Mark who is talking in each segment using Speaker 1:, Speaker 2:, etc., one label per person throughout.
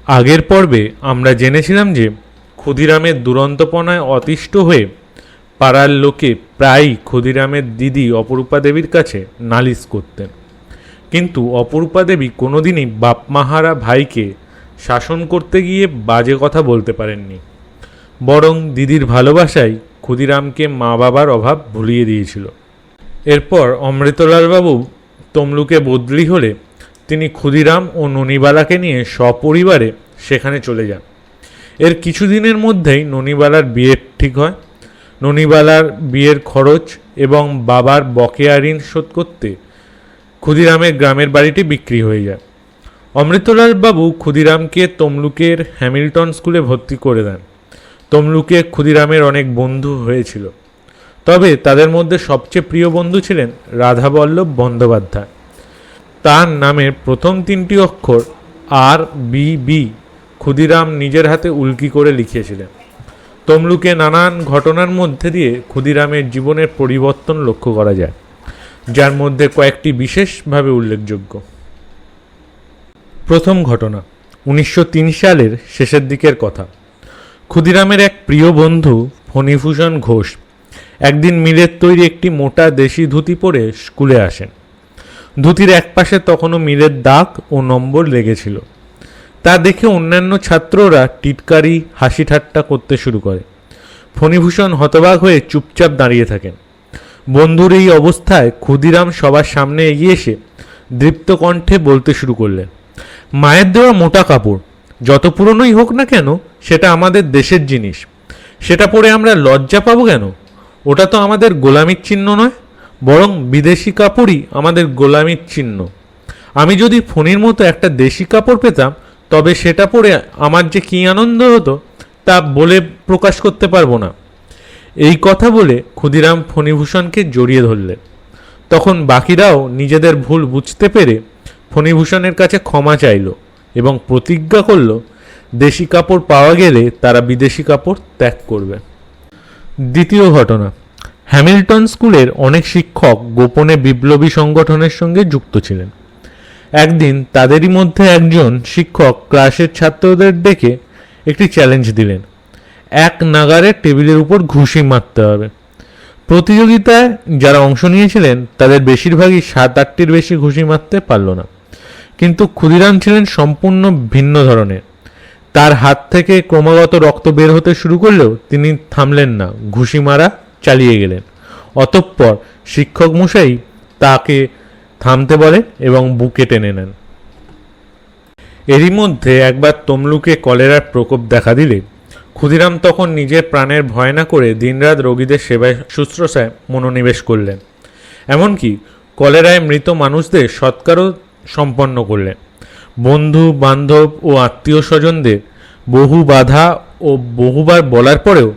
Speaker 1: আগের পর্বে আমরা জেনেছিলাম যে ক্ষুদিরামের দুরন্তপনায় অতিষ্ঠ হয়ে পাড়ার লোকে প্রায়ই ক্ষুদিরামের দিদি অপরূপা দেবীর কাছে নালিশ করতেন, কিন্তু অপরূপা দেবী কোনোদিনই বাপমাহারা ভাইকে শাসন করতে গিয়ে বাজে কথা বলতে পারেননি, বরং দিদির ভালোবাসায় ক্ষুদিরামকে মা বাবার অভাব ভুলিয়ে দিয়েছিল। এরপর অমৃতলালবাবু তমলুকে বদলি হলে তিনি ক্ষুদিরাম ও ননিবালাকে নিয়ে সপরিবারে সেখানে চলে যান। এর কিছুদিনের মধ্যেই ননিবালার বিয়ে ঠিক হয়। ননিবালার বিয়ের খরচ এবং বাবার বকেয়া ঋণ শোধ করতে ক্ষুদিরামের গ্রামের বাড়িটি বিক্রি হয়ে যায়। অমৃতলাল বাবু ক্ষুদিরামকে তমলুকের হ্যামিল্টন স্কুলে ভর্তি করে দেন। তমলুকে ক্ষুদিরামের অনেক বন্ধু হয়েছিল, তবে তাদের মধ্যে সবচেয়ে প্রিয় বন্ধু ছিলেন রাধাবল্লভ বন্দ্যোপাধ্যায়। তার নামের প্রথম 3টি অক্ষর RBB ক্ষুদিরাম নিজের হাতে উল্কি করে লিখিয়েছিলেন। তমলুকে নানান ঘটনার মধ্যে দিয়ে ক্ষুদিরামের জীবনের পরিবর্তন লক্ষ্য করা যায়, যার মধ্যে কয়েকটি বিশেষভাবে উল্লেখযোগ্য। প্রথম ঘটনা 1903 সালের শেষের দিকের কথা। ক্ষুদিরামের এক প্রিয় বন্ধু ফণীভূষণ ঘোষ একদিন মিলের তৈরি একটি মোটা দেশি ধুতি পরে স্কুলে আসেন। ধুতির একপাশে তখনও মিলের দাগ ও নম্বর লেগেছিল। তা দেখে অন্যান্য ছাত্ররা টিটকারি হাসি ঠাট্টা করতে শুরু করে। ফণীভূষণ হতবাক হয়ে চুপচাপ দাঁড়িয়ে থাকেন। বন্ধুর এই অবস্থায় ক্ষুদিরাম সবার সামনে এগিয়ে এসে দৃপ্ত কণ্ঠে বলতে শুরু করলেন, মায়ের দেওয়া মোটা কাপড় যত পুরনোই হোক না কেন সেটা আমাদের দেশের জিনিস, সেটা পরে আমরা লজ্জা পাবো কেন? ওটা তো আমাদের গোলামির চিহ্ন নয়, বরং বিদেশি কাপড়ই আমাদের গোলামির চিহ্ন। আমি যদি ফণীর মতো একটা দেশি কাপড় পেতাম তবে সেটা পরে আমার যে কী আনন্দ হতো তা বলে প্রকাশ করতে পারবো না। এই কথা বলে ক্ষুদিরাম ফণীভূষণকে জড়িয়ে ধরলেন। তখন বাকিরাও নিজেদের ভুল বুঝতে পেরে ফণীভূষণের কাছে ক্ষমা চাইল এবং প্রতিজ্ঞা করল দেশি কাপড় পাওয়া গেলে তারা বিদেশি কাপড় ত্যাগ করবে। দ্বিতীয় ঘটনা, হ্যামিল্টন স্কুলের অনেক শিক্ষক গোপনে বিপ্লবী সংগঠনের সঙ্গে যুক্ত ছিলেন। একদিন তাদেরই মধ্যে একজন শিক্ষক ক্লাসের ছাত্রদের ডেকে একটি চ্যালেঞ্জ দিলেন, এক নাগারে টেবিলের উপর ঘুষি মারতে হবে। প্রতিযোগিতায় যারা অংশ নিয়েছিলেন তাদের বেশিরভাগই 7-8টির বেশি ঘুষি মারতে পারল না, কিন্তু ক্ষুদিরাম ছিলেন সম্পূর্ণ ভিন্ন ধরনের। তার হাত থেকে ক্রমাগত রক্ত বের হতে শুরু করলেও তিনি থামলেন না, ঘুষি মারা চালিয়ে গেলেন। অতঃপর শিক্ষক মশাই তাকে থামতে বলেন এবং বুকে টেনে নেন। এরই মধ্যে একবার তমলুকে কলেরার প্রকোপ দেখা দিলে ক্ষুদিরাম তখন নিজের প্রাণের ভয় না করে দিনরাত রোগীদের সেবায় শুশ্রূষায় মনোনিবেশ করলেন। এমনকি কলেরায় মৃত মানুষদের সৎকারও সম্পন্ন করলেন। বন্ধু বান্ধব ও আত্মীয় স্বজনদের বহু বাধা ও বহুবার বলার পরেও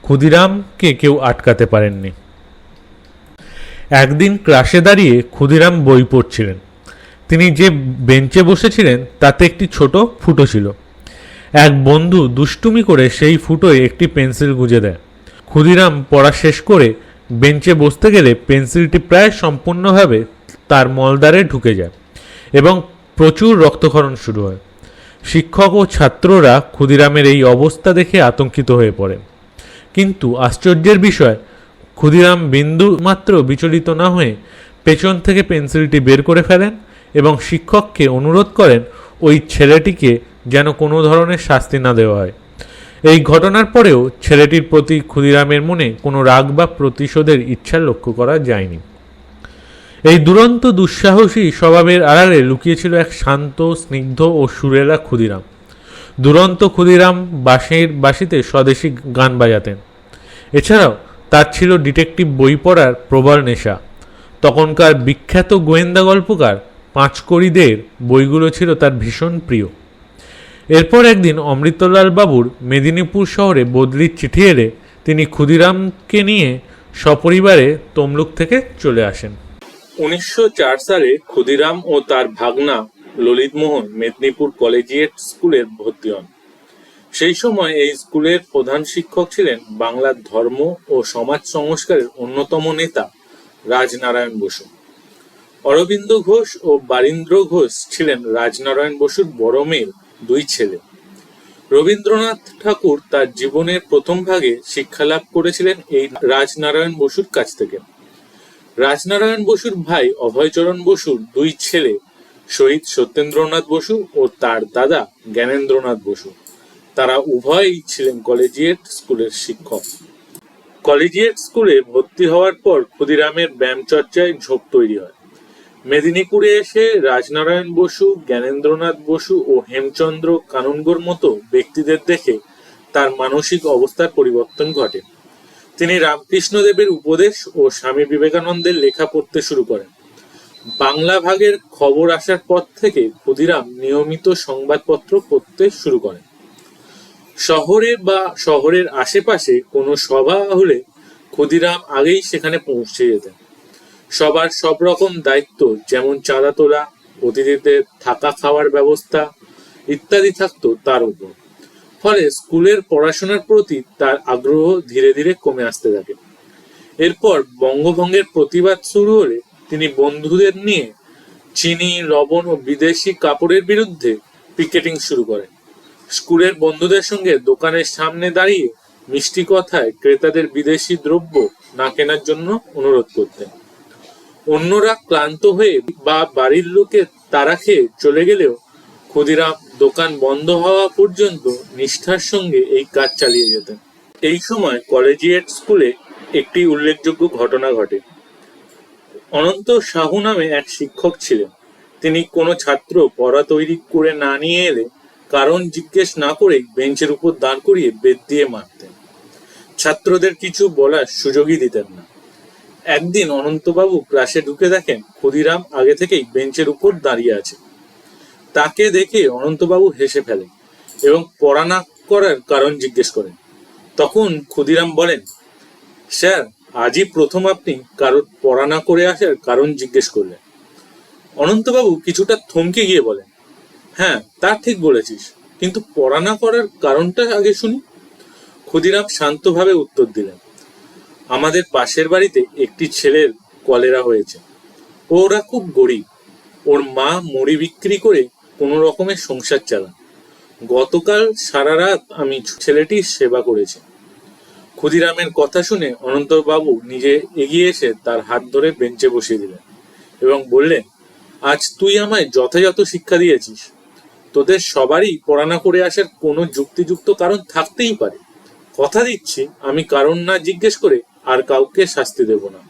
Speaker 1: ক্ষুদিরামকে কেউ আটকাতে পারেননি। একদিন ক্লাসে দাঁড়িয়ে ক্ষুদিরাম বই পড়ছিলেন। তিনি যে বেঞ্চে বসেছিলেন তাতে একটি ছোট ফুটো ছিল। এক বন্ধু দুষ্টুমি করে সেই ফুটোয় একটি পেন্সিল গুঁজে দেয়। ক্ষুদিরাম পড়া শেষ করে বেঞ্চে বসতে গেলে পেন্সিলটি প্রায় সম্পূর্ণভাবে তার মলদ্বারে ঢুকে যায় এবং প্রচুর রক্তক্ষরণ শুরু হয়। শিক্ষক ও ছাত্ররা ক্ষুদিরামের এই অবস্থা দেখে আতঙ্কিত হয়ে পড়ে, কিন্তু আশ্চর্যের বিষয় ক্ষুদিরাম বিন্দু মাত্র বিচলিত না হয়ে পেছন থেকে পেন্সিলটি বের করে ফেলেন এবং শিক্ষককে অনুরোধ করেন ওই ছেলেটিকে যেন কোনো ধরনের শাস্তি না দেওয়া হয়। এই ঘটনার পরেও ছেলেটির প্রতি ক্ষুদিরামের মনে কোনো রাগ বা প্রতিশোধের ইচ্ছা লক্ষ্য করা যায়নি। এই দুরন্ত দুঃসাহসী স্বভাবের আড়ালে লুকিয়েছিল এক শান্ত, স্নিগ্ধ ও সুরেলা ক্ষুদিরাম। দুরন্ত ক্ষুদিরাম বাঁশিতে স্বদেশী গান বাজাতেন। এছাড়াও তার ছিল ডিটেকটিভ বই পড়ার প্রবল নেশা। তখনকার বিখ্যাত গোয়েন্দা গল্পকার পাঁচকড়িদের বইগুলো ছিল তার ভীষণ প্রিয়। এরপর একদিন অমৃতলাল বাবুর মেদিনীপুর শহরে বদলির চিঠি এলে তিনি ক্ষুদিরামকে নিয়ে সপরিবারে তমলুক থেকে চলে আসেন। 1904 সালে ক্ষুদিরাম ও তার ভাগনা ললিতমোহন মেদিনীপুর কলেজিয়েট স্কুলে ভর্তি হন। সেই সময় এই স্কুলের প্রধান শিক্ষক ছিলেন বাংলার ধর্ম ও সমাজ সংস্কারের অন্যতম নেতা রাজনারায়ণ বসু। অরবিন্দ ঘোষ ও বারীন্দ্র ঘোষ ছিলেন রাজনারায়ণ বসুর বড় মেয়ের দুই ছেলে। রবীন্দ্রনাথ ঠাকুর তার জীবনের প্রথম ভাগে শিক্ষালাভ করেছিলেন এই রাজনারায়ণ বসুর কাছ থেকে। রাজনারায়ণ বসুর ভাই অভয়চরণ বসুর দুই ছেলে শহীদ সত্যেন্দ্রনাথ বসু ও তার দাদা জ্ঞানেন্দ্রনাথ বসু, তারা উভয়ই ছিলেন কলেজিয়েট স্কুলের শিক্ষক। কলেজিয়েট স্কুলে ভর্তি হওয়ার পর ক্ষুদিরামের ব্যায়াম চর্চায় ঝোঁক তৈরি হয়। মেদিনীপুরে এসে রাজনারায়ণ বসু, জ্ঞানেন্দ্রনাথ বসু ও হেমচন্দ্র কানুনগোর মতো ব্যক্তিদের দেখে তার মানসিক অবস্থার পরিবর্তন ঘটে। তিনি রামকৃষ্ণদেবের উপদেশ ও স্বামী বিবেকানন্দের লেখা পড়তে শুরু করেন। বাংলা ভাগের খবর আসার পর থেকে ক্ষুদিরাম নিয়মিত সংবাদপত্র পড়তে শুরু করেন। শহরে বা শহরের আশেপাশে কোনো সভা হলে ক্ষুদিরাম আগেই সেখানে পৌঁছে যেতেন। সবার সব রকম দায়িত্ব, যেমন চাঁদা তোলা, অতিথিদের থাকা খাওয়ার ব্যবস্থা ইত্যাদি থাকতো তার উপর। ফলে স্কুলের পড়াশোনার প্রতি তার আগ্রহ ধীরে ধীরে কমে আসতে থাকে। এরপর বঙ্গভঙ্গের প্রতিবাদ শুরু হলে তিনি বন্ধুদের নিয়ে চিনি, লবণ ও বিদেশি কাপড়ের বিরুদ্ধে পিকেটিং শুরু করেন। স্কুলের বন্ধুদের সঙ্গে দোকানের সামনে দাঁড়িয়ে মিষ্টি কথায় ক্রেতাদের বিদেশি দ্রব্য না কেনার জন্য অনুরোধ করতেন। অন্যরা ক্লান্ত হয়ে বা বাড়ির লোকে তাড়া খেয়ে চলে গেলেও ক্ষুদিরাম দোকান বন্ধ হওয়া পর্যন্ত নিষ্ঠার সঙ্গে এই কাজ চালিয়ে যেতেন। এই সময় কলেজিয়েট স্কুলে একটি উল্লেখযোগ্য ঘটনা ঘটে। অনন্ত সাহু নামে এক শিক্ষক ছিলেন। তিনি কোনো ছাত্র পড়া তৈরি করে না নিয়ে এলে কারণ জিজ্ঞেস না করেই বেঞ্চের উপর দাঁড় করিয়ে বেত দিয়ে মারতেন। ছাত্রদের কিছু বলার সুযোগই দিতেন না। একদিন অনন্তবাবু ক্লাসে ঢুকে দেখেন ক্ষুদিরাম আগে থেকেই বেঞ্চের উপর দাঁড়িয়ে আছে। তাকে দেখে অনন্তবাবু হেসে ফেলেন এবং পড়া না করার কারণ জিজ্ঞেস করেন। তখন ক্ষুদিরাম বলেন, স্যার, আজই প্রথম আপনি কারোর পড়া না করে আসার কারণ জিজ্ঞেস করলেন। অনন্তবাবু কিছুটা থমকে গিয়ে বলেন, হ্যাঁ, তা ঠিক বলেছিস, কিন্তু পড়া না করার কারণটা আগে শুনি। ক্ষুদিরাম শান্তভাবে উত্তর দিলেন, আমাদের পাশের বাড়িতে একটি ছেলের কলেরা হয়েছে। ওরা খুব গরিব। ওর মা মুড়ি বিক্রি করে কোনো রকমের সংসার চালান। গতকাল সারা রাত আমি ছেলেটির সেবা করেছি। ক্ষুদিরামের কথা শুনে অনন্তবাবু নিজে এগিয়ে এসে তার হাত ধরে বেঞ্চে বসিয়ে দিলেন এবং বললেন, আজ তুই আমায় যথাযথ শিক্ষা দিয়েছিস। তোদের সবারই পড়া না করে আসার কোনো যুক্তিযুক্ত কারণ থাকতেই পারে। কথা দিচ্ছি, আমি কারণ না জিজ্ঞেস করে আর কাউকে শাস্তি দেব না।